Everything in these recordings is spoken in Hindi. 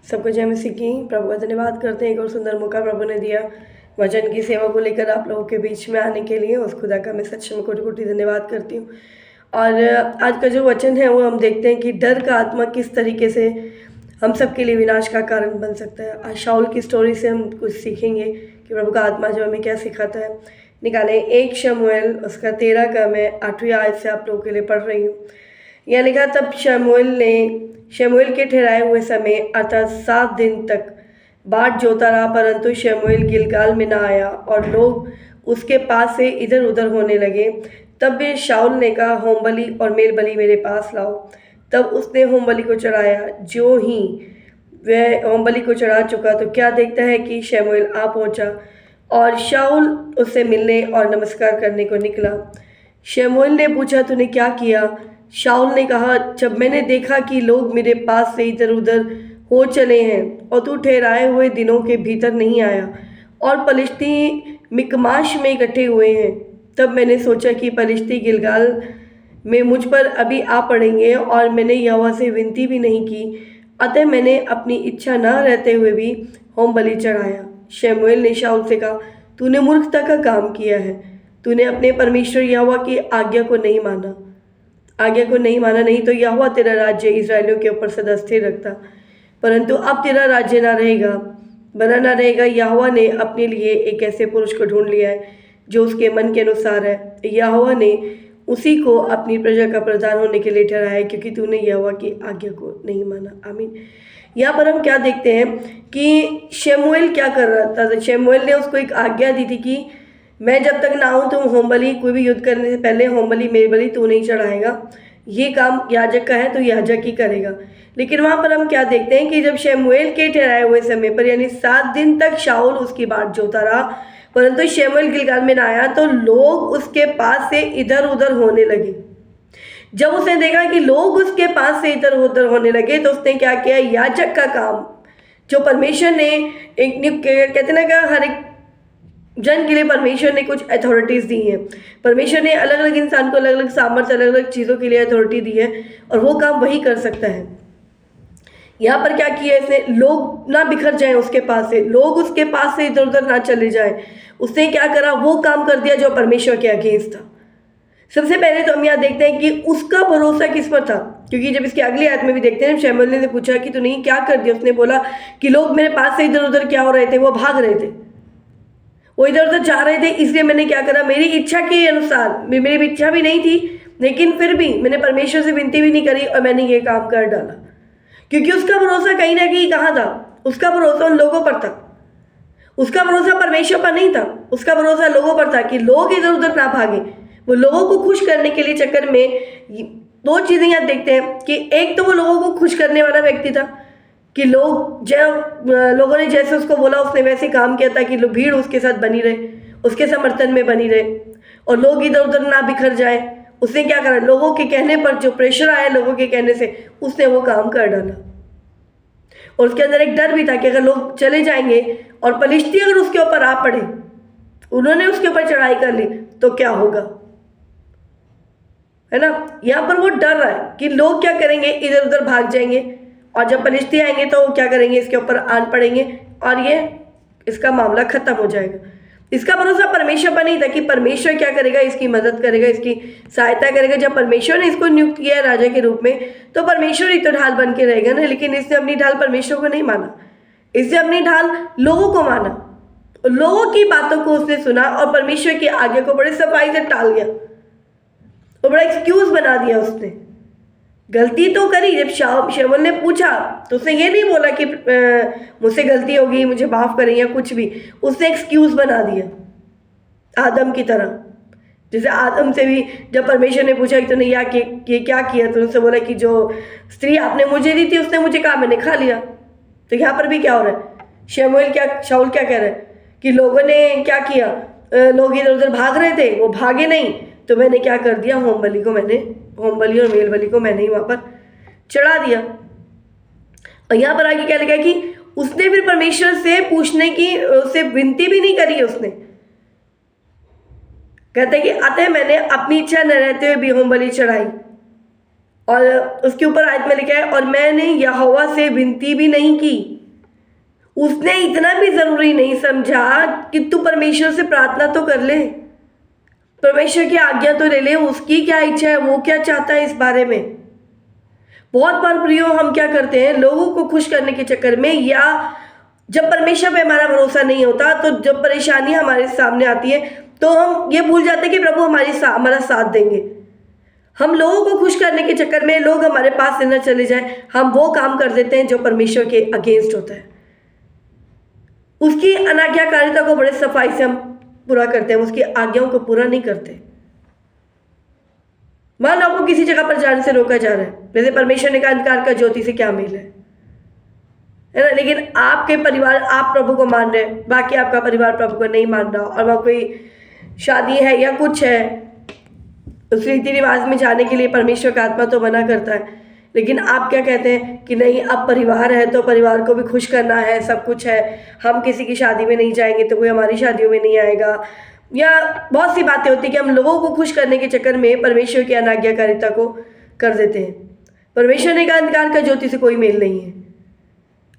सबको जय मसीह की। प्रभु का धन्यवाद करते हैं, एक और सुंदर मौका प्रभु ने दिया वचन की सेवा को लेकर आप लोगों के बीच में आने के लिए। उस खुदा का मैं सच में कोटि कोटि धन्यवाद करती हूँ। और आज का जो वचन है वो हम देखते हैं कि डर का आत्मा किस तरीके से हम सब के लिए विनाश का कारण बन सकता है। आज शाऊल की स्टोरी से हम कुछ सीखेंगे कि प्रभु का आत्मा जो हमें क्या सिखाता है। निकालें 1 शमूएल उसका 13 का मैं 8वीं आयत से आप लोगों के लिए पढ़ रही हूँ। यह लिखा, तब शमूएल के ठहराए हुए समय अर्थात 7 दिन तक बाट जोता रहा, परंतु शमूएल गिलगाल में न आया और लोग उसके पास से इधर उधर होने लगे। तब भी शाऊल ने कहा, होमबलि और मेल बलि मेरे पास लाओ। तब उसने होमबलि को चढ़ाया। जो ही वह होमबलि को चढ़ा चुका तो क्या देखता है कि शमूएल आ पहुंचा और शाऊल उससे मिलने और नमस्कार करने को निकला। शमूएल ने पूछा, तूने क्या किया? शाऊल ने कहा, जब मैंने देखा कि लोग मेरे पास से इधर उधर हो चले हैं और तू ठहराए हुए दिनों के भीतर नहीं आया और पलिश्ती मिकमाश में इकट्ठे हुए हैं, तब मैंने सोचा कि पलिश्ती गिलगाल में मुझ पर अभी आ पड़ेंगे और मैंने यहोवा से विनती भी नहीं की। अतः मैंने अपनी इच्छा न रहते हुए भी होम बलि चढ़ाया। शमूएल ने शाऊल से कहा, तूने मूर्खता का काम किया है। तूने अपने परमेश्वर यहोवा की आज्ञा को नहीं माना। नहीं तो यहोवा तेरा राज्य इस्राएलियों के ऊपर सदा स्थिर रखता, परंतु अब तेरा राज्य बना ना रहेगा। यहोवा ने अपने लिए एक ऐसे पुरुष को ढूंढ लिया है जो उसके मन के अनुसार है। यहोवा ने उसी को अपनी प्रजा का प्रधान होने के लिए ठहराया, क्योंकि तूने यहोवा की आज्ञा को नहीं माना। आमीन। यहाँ पर हम क्या देखते हैं कि शमूएल क्या कर रहा था। शमूएल ने उसको एक आज्ञा दी थी कि मैं जब तक ना आऊँ तुम होम बलि, कोई भी युद्ध करने से पहले होम बलि मेरी बलि तू नहीं चढ़ाएगा। ये काम याजक का है तो याजक ही करेगा। लेकिन वहाँ पर हम क्या देखते हैं कि जब शमूएल के ठहराए हुए समय पर यानी 7 दिन तक शाऊल उसकी बाट जोता रहा, परंतु शमूएल गिलगाल में ना आया, तो लोग उसके पास से इधर उधर होने लगे। जब उसने देखा कि लोग उसके पास से इधर उधर होने लगे तो उसने क्या किया, याजक का काम जो परमेश्वर ने एक कहते ना कि हर एक जन के लिए परमेश्वर ने कुछ अथॉरिटीज़ दी हैं। परमेश्वर ने अलग अलग इंसान को अलग अलग सामर्थ्य, अलग अलग चीज़ों के लिए अथॉरिटी दी है और वो काम वही कर सकता है। यहाँ पर क्या किया इसने, लोग ना बिखर जाएं उसके पास से, लोग उसके पास से इधर उधर ना चले जाएं। उसने क्या करा, वो काम कर दिया जो परमेश्वर के अगेंस्ट था। सबसे पहले तो हम यहाँ देखते हैं कि उसका भरोसा किस पर था, क्योंकि जब इसकी अगली आयत में भी देखते हैं, शमूएल ने पूछा कि तूने क्या कर दिया। उसने बोला कि लोग मेरे पास से इधर उधर क्या हो रहे थे, वो भाग रहे थे, वो इधर उधर जा रहे थे, इसलिए मैंने क्या करा, मेरी इच्छा के अनुसार, मेरी इच्छा भी नहीं थी लेकिन फिर भी मैंने परमेश्वर से विनती भी नहीं करी और मैंने ये काम कर डाला। क्योंकि उसका भरोसा कहीं ना कहीं कहाँ था, उसका भरोसा उन लोगों पर था। उसका भरोसा परमेश्वर पर नहीं था, उसका भरोसा लोगों पर था कि लोग इधर उधर ना भागे। वो लोगों को खुश करने के लिए चक्कर में 2 चीज़ें यहाँ देखते हैं कि एक तो वो लोगों को खुश करने वाला व्यक्ति था कि लोगों ने जैसे उसको बोला उसने वैसे काम किया था कि भीड़ उसके साथ बनी रहे, उसके समर्थन में बनी रहे और लोग इधर उधर ना बिखर जाए। उसने क्या करा, लोगों के कहने पर, जो प्रेशर आया लोगों के कहने से, उसने वो काम कर डाला। और उसके अंदर एक डर भी था कि अगर लोग चले जाएंगे और पलिश्ती अगर उसके ऊपर आ पड़े, उन्होंने उसके ऊपर चढ़ाई कर ली तो क्या होगा, है ना। यहाँ पर वो डर रहा है कि लोग क्या करेंगे, इधर उधर भाग जाएंगे और जब पलिश्ती आएंगे तो क्या करेंगे, इसके ऊपर आन पड़ेंगे और ये इसका मामला खत्म हो जाएगा। इसका भरोसा परमेश्वर पर नहीं था कि परमेश्वर क्या करेगा, इसकी मदद करेगा, इसकी सहायता करेगा। जब परमेश्वर ने इसको नियुक्त किया है राजा के रूप में तो परमेश्वर ही तो ढाल बन के रहेगा ना। लेकिन इसने अपनी ढाल परमेश्वर को नहीं माना, इसने अपनी ढाल लोगों को माना, लोगों की बातों को उसने सुना और परमेश्वर की आज्ञा को बड़े सफाई से टाल दिया और बड़ा एक्सक्यूज बना दिया। उसने गलती तो करी। जब शमूएल ने पूछा तो उसने ये नहीं बोला कि मुझसे गलती होगी, मुझे माफ़ करें या कुछ भी। उसने एक्सक्यूज़ बना दिया आदम की तरह। जैसे आदम से भी जब परमेश्वर ने पूछा कि तूने ये क्या किया, तो उसने बोला कि जो स्त्री आपने मुझे दी थी उसने मुझे कहा, मैंने खा लिया। तो यहाँ पर भी क्या हो रहा है, शाऊल क्या कह रहा है कि लोगों ने क्या किया, लोग इधर उधर भाग रहे थे, वो भागे नहीं तो मैंने क्या कर दिया, होम बलि और मेल बलि को मैंने ही वहाँ पर चढ़ा दिया। और यहाँ पर आगे क्या लिखा है कि उसने फिर परमेश्वर से पूछने की, उससे विनती भी नहीं करी है उसने। कहते हैं कि अतः मैंने अपनी इच्छा न रहते हुए भी होम बलि चढ़ाई। और उसके ऊपर आयत में लिखा है, और मैंने यहोवा से विनती भी नहीं की। उसने इतना भी ज़रूरी नहीं समझा कि तू परमेश्वर से प्रार्थना तो कर ले, परमेश्वर की आज्ञा तो ले ले, उसकी क्या इच्छा है, वो क्या चाहता है इस बारे में। बहुत बार प्रियो हम क्या करते हैं, लोगों को खुश करने के चक्कर में, या जब परमेश्वर पे हमारा भरोसा नहीं होता, तो जब परेशानी हमारे सामने आती है तो हम ये भूल जाते हैं कि प्रभु हमारा साथ देंगे। हम लोगों को खुश करने के चक्कर में, लोग हमारे पास से न चले जाएं, हम वो काम कर देते हैं जो परमेश्वर के अगेंस्ट होता है। उसकी अनाज्ञाकारिता को बड़े सफाई से हम पूरा करते हैं, उसकी आज्ञाओं को पूरा नहीं करते। मान लो आपको किसी जगह पर जाने से रोका जा रहा है, जैसे परमेश्वर ने कहा अंधकार का ज्योति से क्या मेल है ना, लेकिन आपके परिवार, आप प्रभु को मान रहे हैं, बाकी आपका परिवार प्रभु को नहीं मान रहा, और वहाँ कोई शादी है या कुछ है, उस रीति रिवाज में जाने के लिए परमेश्वर का आत्मा तो मना करता है, लेकिन आप क्या कहते हैं कि नहीं, अब परिवार है तो परिवार को भी खुश करना है, सब कुछ है, हम किसी की शादी में नहीं जाएंगे तो कोई हमारी शादियों में नहीं आएगा, या बहुत सी बातें होती हैं कि हम लोगों को खुश करने के चक्कर में परमेश्वर की अनाज्ञाकारिता को कर देते हैं। परमेश्वर ने कहा अंधकार का ज्योति से कोई मेल नहीं है।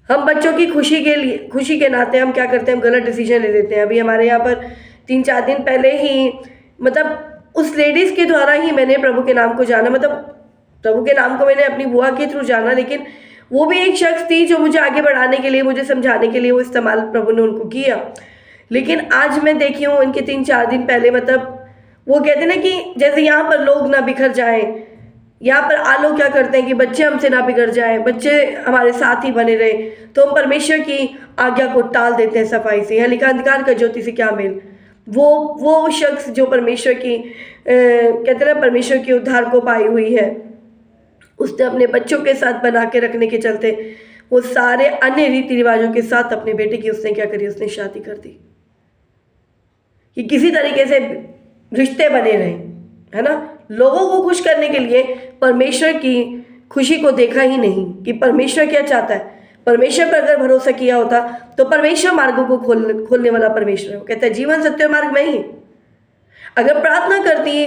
हम बच्चों की खुशी के नाते हम क्या करते हैं, हम गलत डिसीजन ले लेते हैं। अभी हमारे यहाँ पर 3-4 दिन पहले ही, मतलब उस लेडीज़ के द्वारा ही मैंने प्रभु के नाम को जाना, मतलब प्रभु के नाम को मैंने अपनी बुआ के थ्रू जाना, लेकिन वो भी एक शख्स थी जो मुझे आगे बढ़ाने के लिए, मुझे समझाने के लिए वो इस्तेमाल प्रभु ने उनको किया। लेकिन आज मैं देखी हूँ इनके 3-4 दिन पहले, मतलब वो कहते हैं ना कि जैसे यहाँ पर लोग ना बिखर जाएं, यहाँ पर आलो क्या करते हैं कि बच्चे हमसे ना बिगड़ जाएं, बच्चे हमारे साथ ही बने रहे, तो हम परमेश्वर की आज्ञा को टाल देते हैं सफाई से। यहाँ लिखा अंधकार का ज्योति से क्या मेल। वो शख्स जो परमेश्वर की कहते हैं ना, परमेश्वर की उद्धार को पाई हुई है, उसने अपने बच्चों के साथ बना के रखने के चलते वो सारे अन्य रीति रिवाजों के साथ अपने बेटे की उसने क्या करी, उसने शादी कर दी कि किसी तरीके से रिश्ते बने रहे, है ना। लोगों को खुश करने के लिए परमेश्वर की खुशी को देखा ही नहीं कि परमेश्वर क्या चाहता है। परमेश्वर पर अगर भरोसा किया होता तो परमेश्वर मार्गों को खोलने वाला परमेश्वर है। वो कहता है जीवन सत्य मार्ग में ही। अगर प्रार्थना करती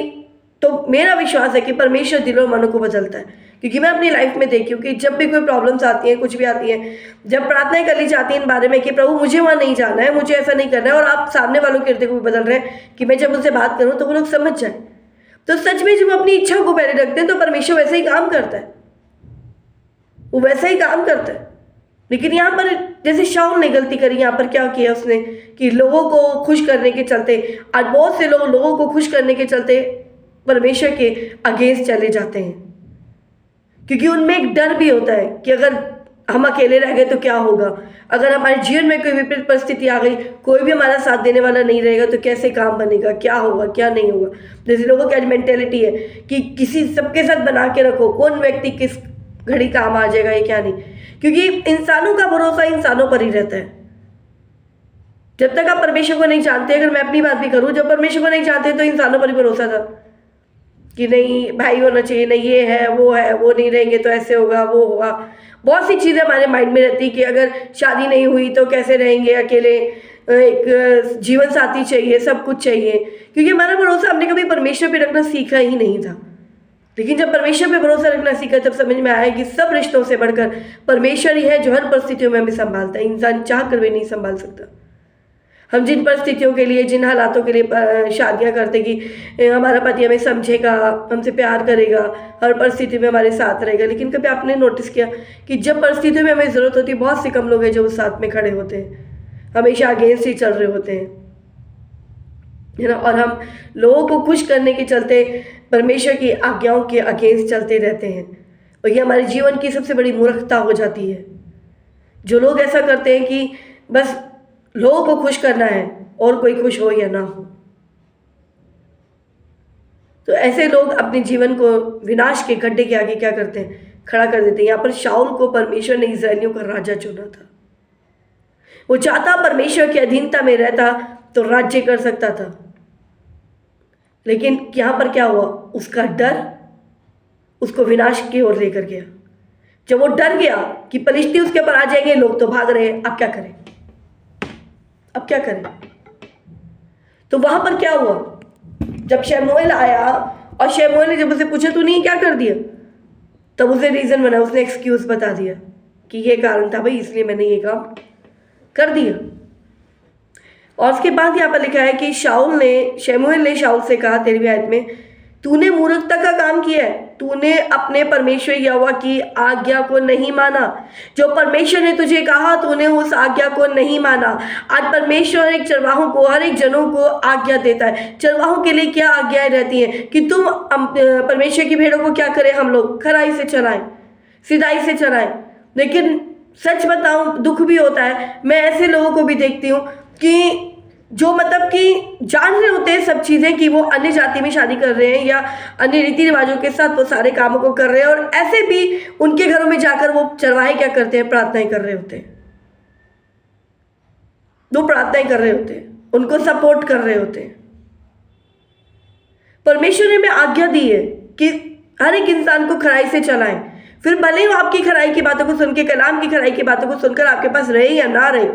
तो मेरा विश्वास है कि परमेश्वर दिलों और मनों को बदलता है, क्योंकि मैं अपनी लाइफ में देखी हूँ कि जब भी कोई प्रॉब्लम्स आती हैं, कुछ भी आती हैं, जब प्रार्थनाएं कर ली जाती हैं इन बारे में कि प्रभु मुझे वहाँ नहीं जाना है, मुझे ऐसा नहीं करना है, और आप सामने वालों के हृदय को भी बदल रहे हैं कि मैं जब उनसे बात करूँ तो वो लोग समझ जाए, तो सच में जब अपनी इच्छा को पहले रखते हैं तो परमेश्वर वैसे ही काम करता है, वो वैसा ही काम करता है। लेकिन यहाँ पर जैसे शाऊल ने गलती करी, यहाँ पर क्या किया उसने कि लोगों को खुश करने के चलते, आज बहुत से लोग लोगों को खुश करने के चलते परमेश्वर के अगेंस्ट चले जाते हैं, क्योंकि उनमें एक डर भी होता है कि अगर हम अकेले रह गए तो क्या होगा, अगर हमारे जीवन में कोई विपरीत परिस्थिति आ गई, कोई भी हमारा साथ देने वाला नहीं रहेगा तो कैसे काम बनेगा, क्या होगा क्या नहीं होगा। जैसे लोगों की आज मेंटेलिटी है कि किसी सबके साथ बना के रखो, कौन व्यक्ति किस घड़ी काम आ जाएगा ये क्या नहीं, क्योंकि इंसानों का भरोसा इंसानों पर ही रहता है। जब तक आप परमेश्वर को नहीं जानते, अगर मैं अपनी बात भी करूँ, जब परमेश्वर को नहीं जानते तो इंसानों पर ही भरोसा था कि नहीं भाई होना चाहिए, नहीं ये है, वो नहीं रहेंगे तो ऐसे होगा, वो होगा। बहुत सी चीज़ें हमारे माइंड में रहती कि अगर शादी नहीं हुई तो कैसे रहेंगे अकेले, एक जीवन साथी चाहिए, सब कुछ चाहिए, क्योंकि हमारा भरोसा हमने कभी परमेश्वर पे रखना सीखा ही नहीं था। लेकिन जब परमेश्वर पे भरोसा रखना सीखा तब समझ में आया कि सब रिश्तों से बढ़कर परमेश्वर ही है जो हर परिस्थितियों में हमें संभालता है। इंसान चाह कर भी नहीं संभाल सकता। हम जिन परिस्थितियों के लिए, जिन हालातों के लिए शादियां करते कि हमारा पति हमें समझेगा, हमसे प्यार करेगा, हर परिस्थिति में हमारे साथ रहेगा, लेकिन कभी आपने नोटिस किया कि जब परिस्थितियों में हमें ज़रूरत होती है, बहुत से कम लोग हैं जो उस साथ में खड़े होते हैं, हमेशा अगेंस्ट ही चल रहे होते हैं, है ना। और हम लोगों को खुश करने के चलते परमेश्वर की आज्ञाओं के अगेंस्ट चलते रहते हैं, और ये हमारे जीवन की सबसे बड़ी मूर्खता हो जाती है। जो लोग ऐसा करते हैं कि बस लोगों को खुश करना है और कोई खुश हो या ना हो, तो ऐसे लोग अपने जीवन को विनाश के गड्ढे के आगे क्या करते हैं, खड़ा कर देते हैं। यहाँ पर शाऊल को परमेश्वर ने इस्राएलियों का राजा चुना था। वो चाहता परमेश्वर की अधीनता में रहता तो राज्य कर सकता था, लेकिन यहाँ पर क्या हुआ, उसका डर उसको विनाश की ओर लेकर गया। जब वो डर गया कि फलिश्ती उसके ऊपर आ जाएंगे, लोग तो भाग रहे हैं, अब क्या करें, अब क्या करें। तो वहां पर क्या हुआ, जब शमूएल आया और शमूएल ने जब उसे पूछा तूने क्या कर दिया, तब उसे रीजन बना, उसने एक्सक्यूज बता दिया कि ये कारण था भाई, इसलिए मैंने ये काम कर दिया। और उसके बाद यहाँ पर लिखा है कि शमूएल ने शाऊल से कहा 13वीं आयत में, तूने मूर्खता का काम किया है, तूने अपने परमेश्वर यहोवा की आज्ञा को नहीं माना। जो परमेश्वर ने तुझे कहा तूने उस आज्ञा को नहीं माना। आज परमेश्वर हर एक चरवाहों को, हर एक जनों को आज्ञा देता है। चरवाहों के लिए क्या आज्ञाएं रहती हैं कि तुम परमेश्वर की भेड़ों को क्या करें, हम लोग खराई से चलाएं, सिधाई से चलाएं। लेकिन सच बताऊं, दुख भी होता है, मैं ऐसे लोगों को भी देखती हूँ कि जो मतलब कि जान रहे होते हैं सब चीज़ें कि वो अन्य जाति में शादी कर रहे हैं या अन्य रीति रिवाजों के साथ वो सारे कामों को कर रहे हैं, और ऐसे भी उनके घरों में जाकर वो चरवाहे क्या करते हैं, प्रार्थनाएं कर रहे होते हैं। वो प्रार्थनाएं कर रहे होते हैं, उनको सपोर्ट कर रहे होते हैं। परमेश्वर ने हमें आज्ञा दी है कि हर एक इंसान को खराई से चलाएं। फिर भले ही आपकी खराई की बातों को सुन के, कलाम की खराई की बातों को सुनकर आपके पास रहे या ना रहे,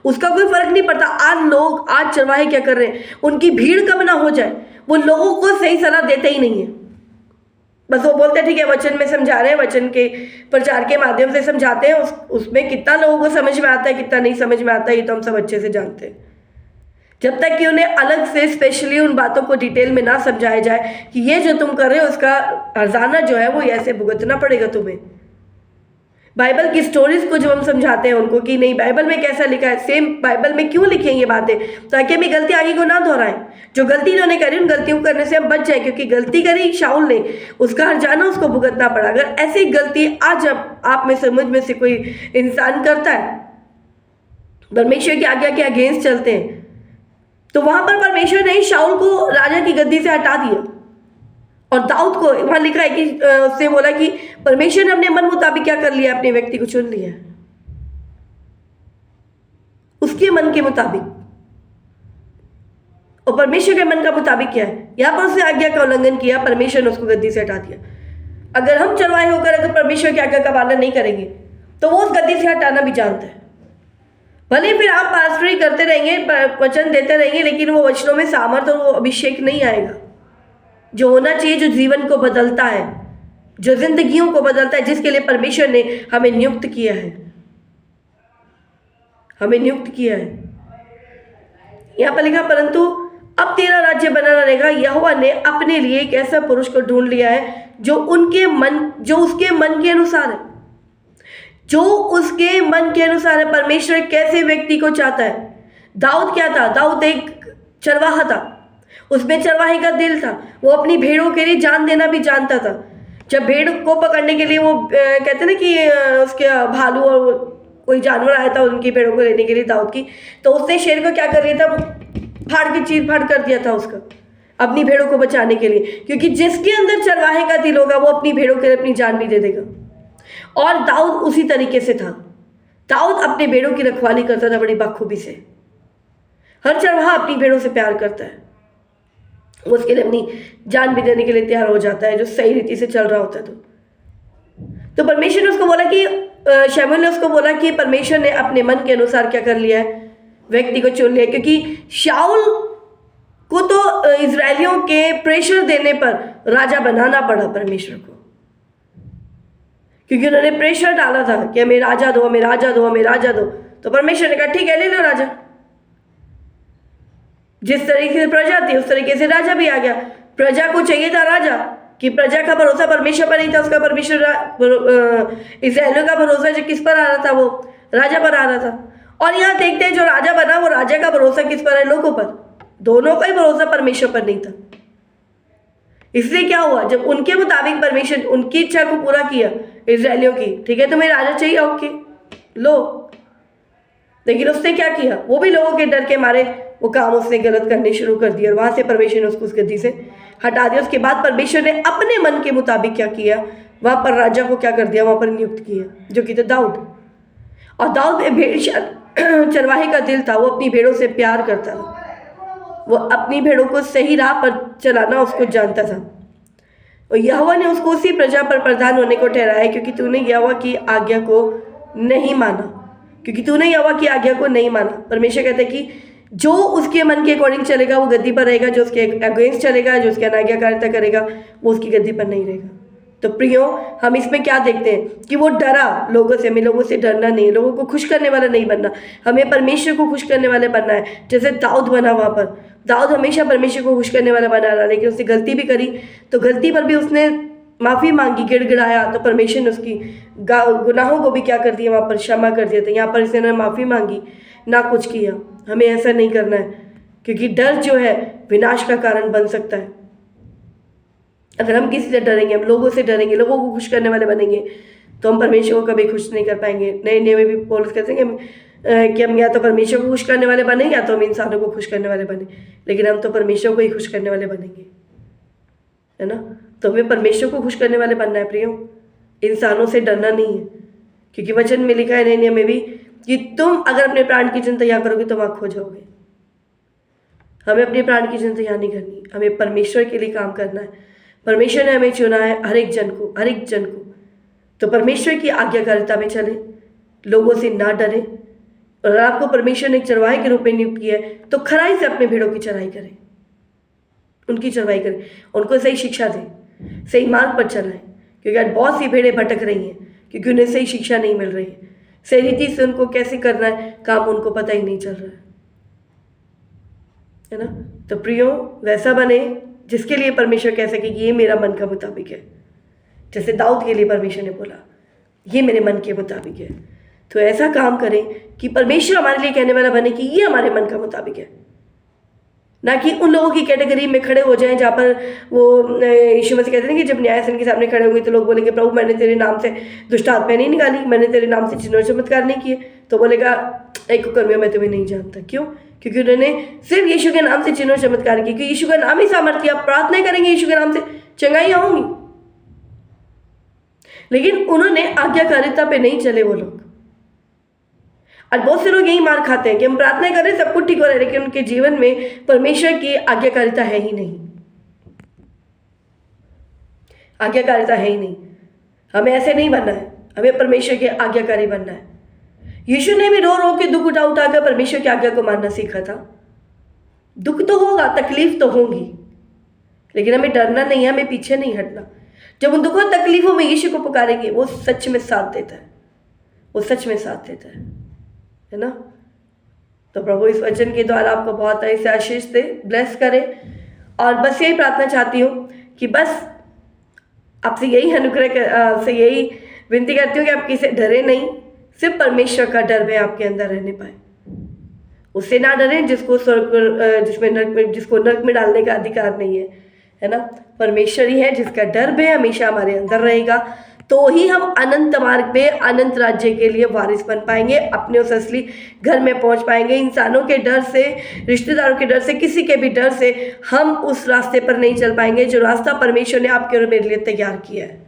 उसका कोई फर्क नहीं पड़ता। आज चरवाहे क्या कर रहे हैं, उनकी भीड़ कम ना हो जाए, वो लोगों को सही सलाह देते ही नहीं है। बस वो बोलते हैं ठीक है, वचन में समझा रहे हैं, वचन के प्रचार के माध्यम से समझाते हैं, उसमें कितना लोगों को समझ में आता है, कितना नहीं समझ में आता है, ये तो हम सब अच्छे से जानते हैं। जब तक कि उन्हें अलग से स्पेशली उन बातों को डिटेल में ना समझाया जाए कि ये जो तुम कर रहे हो उसका हर्जाना जो है वो ऐसे भुगतना पड़ेगा तुम्हें। बाइबल की स्टोरीज को जब हम समझाते हैं उनको कि नहीं बाइबल में कैसा लिखा है, सेम बाइबल में क्यों लिखी है ये बातें, ताकि हम गलती आगे को ना दोहराएं। जो गलती इन्होंने करी उन गलतियों को करने से हम बच जाएं, क्योंकि गलती करी शाऊल ने, उसका हर्जाना उसको भुगतना पड़ा। अगर ऐसी गलती आज आप में समझ में से कोई इंसान करता है, परमेश्वर की आज्ञा के अगेंस्ट चलते हैं, तो वहां पर परमेश्वर ने शाऊल को राजा की गद्दी से हटा दिया। और दाऊद को वहां लिखा है कि उससे बोला कि परमेश्वर ने अपने मन मुताबिक क्या कर लिया, अपने व्यक्ति को चुन लिया, उसके मन के मुताबिक। और परमेश्वर के मन का मुताबिक क्या है, यहां पर उसने आज्ञा का उल्लंघन किया, परमेश्वर ने उसको गद्दी से हटा दिया। अगर हम चरवाहे होकर अगर परमेश्वर की आज्ञा का पालन नहीं करेंगे तो वो उस गद्दी से हटाना भी जानता है। भले फिर आप पास्टरी करते रहेंगे, वचन देते रहेंगे, लेकिन वो वचनों में सामर्थ और वो अभिषेक नहीं आएगा जो होना चाहिए, जो जीवन को बदलता है, जो जिंदगियों को बदलता है, जिसके लिए परमेश्वर ने हमें नियुक्त किया है, हमें नियुक्त किया है। यहां पर लिखा, परंतु अब तेरा राज्य बना रहेगा। यहोवा ने अपने लिए एक ऐसा पुरुष को ढूंढ लिया है जो उसके मन के अनुसार है, जो उसके मन के अनुसार है। परमेश्वर कैसे व्यक्ति को चाहता है। दाऊद क्या था, दाऊद एक चरवाहा था, उसमें चरवाहे का दिल था, वो अपनी भेड़ों के लिए जान देना भी जानता था। जब भेड़ को पकड़ने के लिए वो कहते ना कि उसके भालू और कोई जानवर आया था उनकी भेड़ों को लेने के लिए दाऊद की, तो उसने शेर को क्या कर दिया था, फाड़ के चीर फाड़ कर दिया था उसका, अपनी भेड़ों को बचाने के लिए। क्योंकि जिसके अंदर चरवाहे का दिल होगा वो अपनी भेड़ों के लिए अपनी जान भी दे देगा। और दाऊद उसी तरीके से था। दाऊद अपने भेड़ों की रखवाली करता था बड़ी बखूबी से। हर चरवाहा अपनी भेड़ों से प्यार करता है, वो उसके लिए अपनी जान भी देने के लिए तैयार हो जाता है, जो सही रीति से चल रहा होता है। तो परमेश्वर ने उसको बोला कि शमूएल ने उसको बोला कि परमेश्वर ने अपने मन के अनुसार क्या कर लिया है, व्यक्ति को चुन लिया। क्योंकि शाऊल को तो इजरायलियों के प्रेशर देने पर राजा बनाना पड़ा परमेश्वर को, क्योंकि उन्होंने प्रेशर डाला था कि हमें राजा दो, हमें राजा दो, हमें राजा दो। तो परमेश्वर ने कहा ठीक है, ले लो राजा। जिस तरीके से प्रजा थी उस तरीके से राजा भी आ गया। प्रजा को चाहिए था राजा, कि प्रजा का भरोसा परमेश्वर पर नहीं था, उसका परमेश्वर इस्राएलियों का भरोसा जो किस पर आ रहा था, वो राजा पर आ रहा था। और यहाँ देखते हैं जो राजा बना वो राजा का भरोसा किस पर है, लोगों पर। दोनों का ही भरोसा परमेश्वर पर नहीं था। इसलिए क्या हुआ, जब उनके मुताबिक परमेश्वर उनकी इच्छा को पूरा किया इजरायलियों की, ठीक है तुम्हें राजा चाहिए, ओके लो। लेकिन उसने क्या किया, वो भी लोगों के डर के मारे वो काम उसने गलत करने शुरू कर दिया, और वहां से परमेश्वर ने उसको उस गद्दी से हटा दिया। उसके बाद परमेश्वर ने अपने मन के मुताबिक क्या किया, वहां पर राजा को क्या कर दिया, वहां पर नियुक्त किया, जो कि था दाऊद। और दाऊद में भेड़ चरवाहे का दिल था, वो अपनी भेड़ों से प्यार करता था, वो अपनी भेड़ों को सही राह पर चलाना उसको जानता था। और यहोवा ने उसको उसी प्रजा पर प्रधान होने को ठहराया, क्योंकि तूने यहोवा की आज्ञा को नहीं माना, क्योंकि तूने यहोवा की आज्ञा को नहीं माना। परमेश्वर कहता है कि जो उसके मन के अकॉर्डिंग चलेगा वो गद्दी पर रहेगा, जो उसके अगेंस्ट चलेगा, जो उसकी अनाज्ञाकारिता करेगा वो उसकी गद्दी पर नहीं रहेगा। तो प्रियो, हम इसमें क्या देखते हैं कि वो डरा लोगों से। हमें लोगों से डरना नहीं है, लोगों को खुश करने वाला नहीं बनना, हमें परमेश्वर को खुश करने वाले बनना है। जैसे दाऊद बना, वहाँ पर दाऊद हमेशा परमेश्वर को खुश करने वाला बना रहा, लेकिन उसने गलती भी करी, तो गलती पर भी उसने माफ़ी मांगी, गिड़गिड़ाया, तो परमेश्वर ने उसकी गुनाहों को भी क्या कर दिया, वहाँ पर क्षमा कर दिया। तो यहाँ पर इसने माफ़ी मांगी, ना कुछ किया। हमें ऐसा नहीं करना है, क्योंकि डर जो है विनाश का कारण बन सकता है। अगर हम किसी से डरेंगे, हम लोगों से डरेंगे, लोगों को खुश करने वाले बनेंगे, तो हम परमेश्वर को कभी खुश नहीं कर पाएंगे। नए नए में भी पौलुस कहते हैं कि हम या तो परमेश्वर को खुश करने वाले बने, या तो हम इंसानों को खुश करने वाले बने, लेकिन हम तो परमेश्वर को ही खुश करने वाले बनेंगे, है ना। तो हमें परमेश्वर को खुश करने वाले बनना है प्रियो, इंसानों से डरना नहीं है, क्योंकि वचन में लिखा है नए नियम में भी कि तुम अगर अपने प्राण की चिंता यहाँ करोगे तो वहाँ खो जाओगे। हमें अपने प्राण की चिंता यहाँ नहीं करनी, हमें परमेश्वर के लिए काम करना है। परमेश्वर ने हमें चुना है, हर एक जन को, हर एक जन को। तो परमेश्वर की आज्ञाकारिता में चले, लोगों से ना डरे, और अगर आपको परमेश्वर ने एक चरवाहे के रूप में नियुक्त किया है तो खराई से अपने भेड़ों की चराई करें, उनकी चरवाई करें, उनको सही शिक्षा दें, सही मार्ग पर चलाएं, क्योंकि आज बहुत सी भेड़ें भटक रही हैं क्योंकि उन्हें सही शिक्षा नहीं मिल रही है, सही रीति से उनको कैसे करना है काम उनको पता ही नहीं चल रहा है ना। तो प्रियो, वैसा बने जिसके लिए परमेश्वर कह सके कि ये मेरा मन का मुताबिक है। जैसे दाऊद के लिए परमेश्वर ने बोला ये मेरे मन के मुताबिक है, तो ऐसा काम करें कि परमेश्वर हमारे लिए कहने वाला बने कि ये हमारे मन का मुताबिक है, ना कि उन लोगों की कैटेगरी में खड़े हो जाएं जहाँ पर वो यीशु मसीह कहते हैं कि जब न्यायासन के सामने खड़े होंगे तो लोग बोलेंगे प्रभु मैंने तेरे नाम से दुष्ट आत्माएं नहीं निकाली, मैंने तेरे नाम से चिन्ह और चमत्कार नहीं किए, तो बोलेगा एक कर्मियों मैं तुम्हें नहीं जानता। क्यों? क्योंकि उन्होंने सिर्फ यीशु के नाम से चिन्ह और चमत्कार किए, क्योंकि यीशु का नाम ही सामर्थ्य, आप प्रार्थना करेंगे यीशु के नाम से चंगाइयाँ होंगी, लेकिन उन्होंने आज्ञाकारिता पे नहीं चले वो लोग। और बहुत से लोग यही मार खाते हैं कि हम प्रार्थना करें सब कुछ ठीक हो रहा है, लेकिन उनके जीवन में परमेश्वर की आज्ञाकारिता है ही नहीं, आज्ञाकारिता है ही नहीं। हमें ऐसे नहीं बनना है, हमें परमेश्वर के आज्ञाकारी बनना है। यीशु ने भी रो रो के दुख उठा उठा कर परमेश्वर की आज्ञा को मानना सीखा था। दुख तो होगा, तकलीफ तो होगी, लेकिन हमें डरना नहीं है, हमें पीछे नहीं हटना। जब उन दुखों तकलीफों में यीशु को पुकारेंगे वो सच में साथ देता है, वो सच में साथ देता है ना। तो प्रभु इस वचन के द्वारा आपको बहुत ऐसे आशीष दे, ब्लेस करे। और बस यही प्रार्थना चाहती हूँ कि बस आपसे यही अनुग्रह से यही विनती करती हूँ कि आप किसी डरे नहीं, सिर्फ परमेश्वर का डर में आपके अंदर रहने पाए। उससे ना डरें जिसको जिसको नरक में डालने का अधिकार नहीं है ना। परमेश्वर ही है जिसका डर में हमेशा हमारे अंदर रहेगा, तो ही हम अनंत मार्ग पे अनंत राज्य के लिए वारिस बन पाएंगे, अपने उस असली घर में पहुंच पाएंगे। इंसानों के डर से, रिश्तेदारों के डर से, किसी के भी डर से हम उस रास्ते पर नहीं चल पाएंगे जो रास्ता परमेश्वर ने आपके और मेरे लिए तैयार किया है।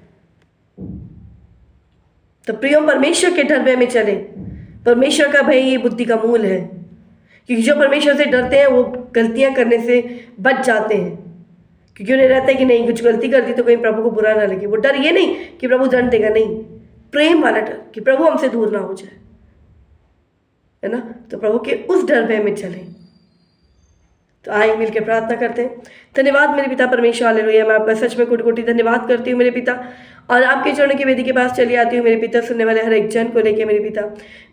तो प्रियो, परमेश्वर के डर में हमें चले। परमेश्वर का भय ये बुद्धि का मूल है, क्योंकि जो परमेश्वर से डरते हैं वो गलतियां करने से बच जाते हैं, क्योंकि उन्हें रहता है कि नहीं कुछ गलती कर दी तो कहीं प्रभु को बुरा ना लगे। वो डर ये नहीं कि प्रभु दंड देगा, नहीं, प्रेम वाला डर कि प्रभु हमसे दूर ना हो जाए, है ना। तो प्रभु के उस डर में हमें चलें। तो आइए मिलकर प्रार्थना करते हैं। धन्यवाद मेरे पिता परमेश्वर, हालेलुया। मैं आपका सच में कोटि कोटि धन्यवाद करती हूँ मेरे पिता, और आपके चरणों की वेदी के पास चली आती हूँ मेरे पिता, सुनने वाले हर एक जन को लेके मेरे पिता।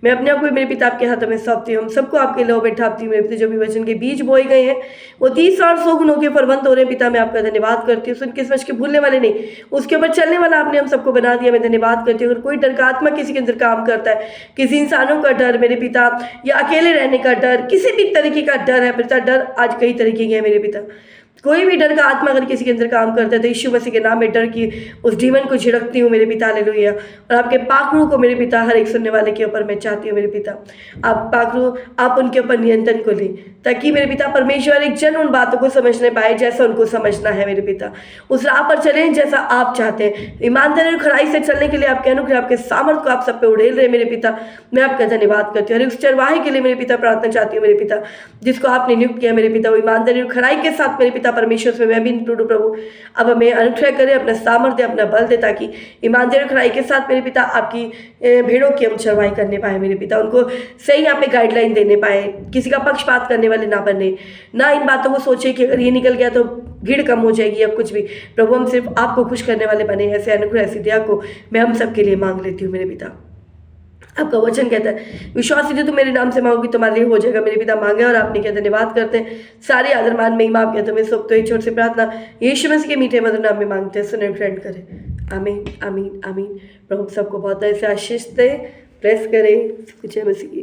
मैं अपने आप को मेरे पिता आपके हाथों में सौंपती हूँ, हम सबको आपके लौ में ढापती हूँ मेरे पिता। जो भी वचन के बीज बोए गए हैं वो 30 और 100 गुणों के फलवंत हो रहे हैं पिता। मैं आपका धन्यवाद करती हूँ, सुन के समझ के भूलने वाले नहीं, उसके ऊपर चलने वाला आपने हम सबको बना दिया। मैं धन्यवाद करती हूँ। अगर कोई डर का आत्मा किसी के अंदर काम करता है, किसी इंसानों का डर मेरे पिता, या अकेले रहने का डर, किसी भी तरीके का डर है पिता, डर आज कई तरीके के हैं मेरे पिता, कोई भी डर का आत्मा अगर किसी के अंदर काम करता है तो यीशु मसीह के नाम में डर की उस डीमन को झिड़कती हूँ मेरे पिता, हालेलुया। और आपके पाखरू को मेरे पिता हर एक सुनने वाले के ऊपर मैं चाहती हूँ मेरे पिता, आप पाखरू आप उनके ऊपर नियंत्रण को लें, ताकि मेरे पिता परमेश्वर एक जन उन बातों को समझने पाए जैसा उनको समझना है मेरे पिता। उस राह पर चलें जैसा आप चाहते हैं, ईमानदारी और खराई से चलने के लिए आपके अनुग्रह, आपके सामर्थ को आप सब पे उड़ेल रहे मेरे पिता। मैं आपका धन्यवाद करती हूँ। और उस चरवाहे के लिए मेरे पिता प्रार्थना चाहती हूँ मेरे पिता, जिसको आपने नियुक्त किया मेरे पिता, वो ईमानदारी और खराई के साथ मेरे पिता पिता परमेश्वर में मैं भी टूटूं प्रभु। अब हमें अनुग्रह करें, अपना सामर्थ्य, अपना बल दे, ताकि ईमानदारी और खराई के साथ मेरे पिता आपकी भेड़ों की हम चरवाई करने पाए मेरे पिता, उनको सही यहाँ पे गाइडलाइन देने पाए, किसी का पक्षपात करने वाले ना बने, ना इन बातों को सोचे कि अगर ये निकल गया तो भीड़ कम हो जाएगी या कुछ भी। प्रभु हम सिर्फ आपको खुश करने वाले बने। ऐसे अनुग्रह, ऐसी दया को मैं हम सबके लिए मांग लेती हूँ मेरे पिता। आपका वचन कहता है विश्वास यदि तुम मेरे नाम से मांगोगी तुम्हारे लिए हो जाएगा मेरे पिता। मांगे और आपने क्या, धन्यवाद करते हैं। सारे आदर मान में माफ किया तुम्हें सब, तो एक छोटी सी प्रार्थना यीशु मसीह के मीठे मधुर नाम में मांगते हैं, सुने ग्रहण करें। आमीन आमीन आमीन। प्रभु सबको बहुत ऐसे आशीष दे, प्रेस करें। जय मसीह की।